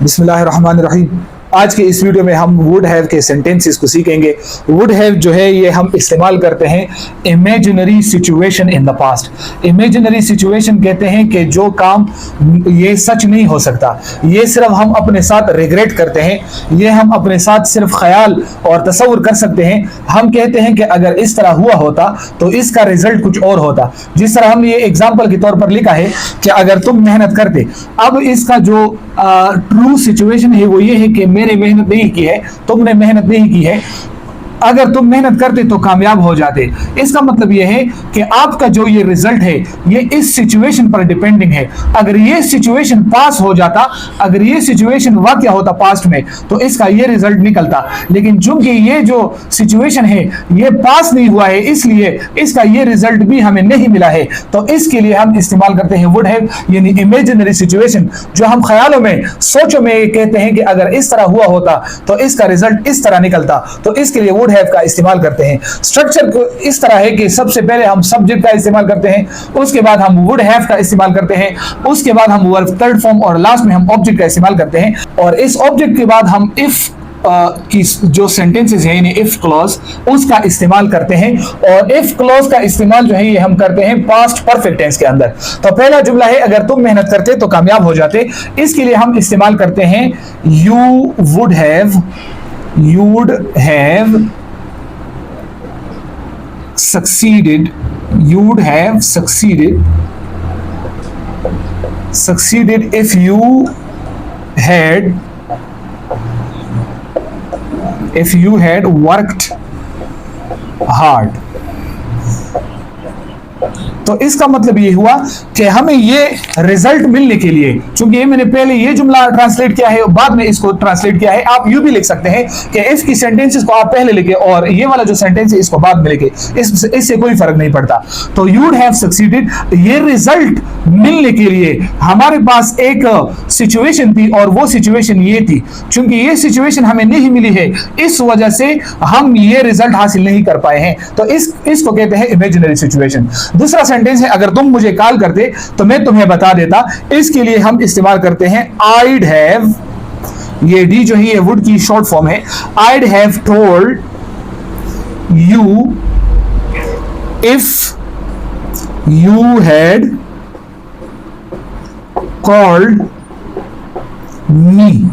बिस्मिल्लाहिर्रहमानिर्रहीम। आज के इस वीडियो में हम वुड हैव के सेंटेंसेस को सीखेंगे। वुड हैव जो है ये हम इस्तेमाल करते हैं imaginary situation in the past. Imaginary situation कहते हैं कि जो काम ये सच नहीं हो सकता, ये सिर्फ हम अपने साथ रिग्रेट करते हैं, ये हम अपने साथ सिर्फ ख्याल और तसव्वुर कर सकते हैं। हम कहते हैं कि अगर इस तरह हुआ होता तो इसका रिजल्ट कुछ और होता। जिस तरह हमने ये एग्जाम्पल के तौर पर लिखा है कि अगर तुम मेहनत करते, अब इसका जो ट्रू सिचुएशन है वो ये है कि मैंने मेहनत नहीं की है, तुमने मेहनत नहीं की है, अगर तुम मेहनत करते तो कामयाब हो जाते। इसका मतलब यह है कि आपका जो ये रिजल्ट है ये इस सिचुएशन पर डिपेंडिंग है। अगर ये सिचुएशन पास हो जाता, अगर ये सिचुएशन वाकया होता पास्ट में, तो इसका ये रिजल्ट निकलता। लेकिन चूंकि ये जो सिचुएशन है ये पास नहीं हुआ है, इसलिए इसका ये रिजल्ट भी हमें नहीं मिला है। तो इसके लिए हम इस्तेमाल करते हैं वुड हैव, यानी इमेजिनरी सिचुएशन, जो हम ख्यालों में, सोचों में कहते हैं कि अगर इस तरह हुआ होता तो इसका रिजल्ट इस तरह निकलता। तो इसके लिए वुड हैव का इस्तेमाल करते हैं। स्ट्रक्चर को इस तरह है कि सबसे पहले हम सब्जेक्ट का इस्तेमाल करते हैं, उसके बाद हम वुड हैव का इस्तेमाल करते हैं, उसके बाद हम वर्ब थर्ड फॉर्म और लास्ट में हम ऑब्जेक्ट का इस्तेमाल करते हैं। और इस ऑब्जेक्ट के बाद हम इफ की जो सेंटेंसेस है यानी इफ क्लॉज, उसका इस्तेमाल करते हैं। और इफ क्लॉज का इस्तेमाल जो है ये हम करते हैं पास्ट परफेक्ट टेंस के अंदर। तो पहला जुमला है अगर तुम मेहनत करते तो कामयाब हो जाते। इसके लिए हम इस्तेमाल करते हैं you would have succeeded, you would have succeeded if you had worked hard। तो इसका मतलब ये हुआ कि हमें ये रिजल्ट मिलने के लिए, चूंकि ये मैंने पहले ये जुमला ट्रांसलेट किया है और बाद में इसको ट्रांसलेट किया है, आप यूं भी लिख सकते हैं कि इफ की सेंटेंसेस को आप पहले लिखे और ये वाला जो सेंटेंस है इसको बाद में लिखे, इससे कोई फर्क नहीं पड़ता। तो यू वुड हैव सक्सीडेड, ये रिजल्ट मिलने के लिए हमारे पास एक सिचुएशन थी और वो सिचुएशन ये थी। चूंकि ये सिचुएशन हमें नहीं मिली है, इस वजह से हम ये रिजल्ट हासिल नहीं कर पाए हैं। तो इसको कहते हैं इमेजिनरी सिचुएशन। दूसरा सेंटेंस है अगर तुम मुझे कॉल करते तो मैं तुम्हें बता देता। इसके लिए हम इस्तेमाल करते हैं आईड हैव, ये डी जो है ये वुड की शॉर्ट फॉर्म है। I'd have told you if you had called me.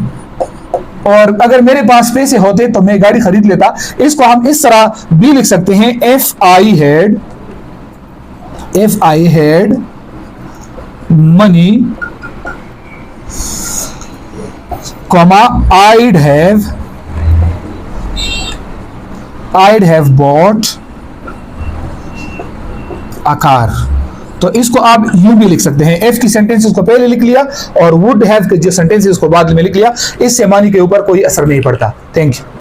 और अगर मेरे पास पैसे होते तो मैं गाड़ी खरीद लेता। इसको हम इस तरह भी लिख सकते हैं if I had money, comma I'd have bought a car। तो इसको आप यूं भी लिख सकते हैं, एफ की सेंटेंसेस को पहले लिख लिया और वुड हैव के जो सेंटेंसेस को बाद में लिख लिया, इससे मानी के ऊपर कोई असर नहीं पड़ता। Thank you.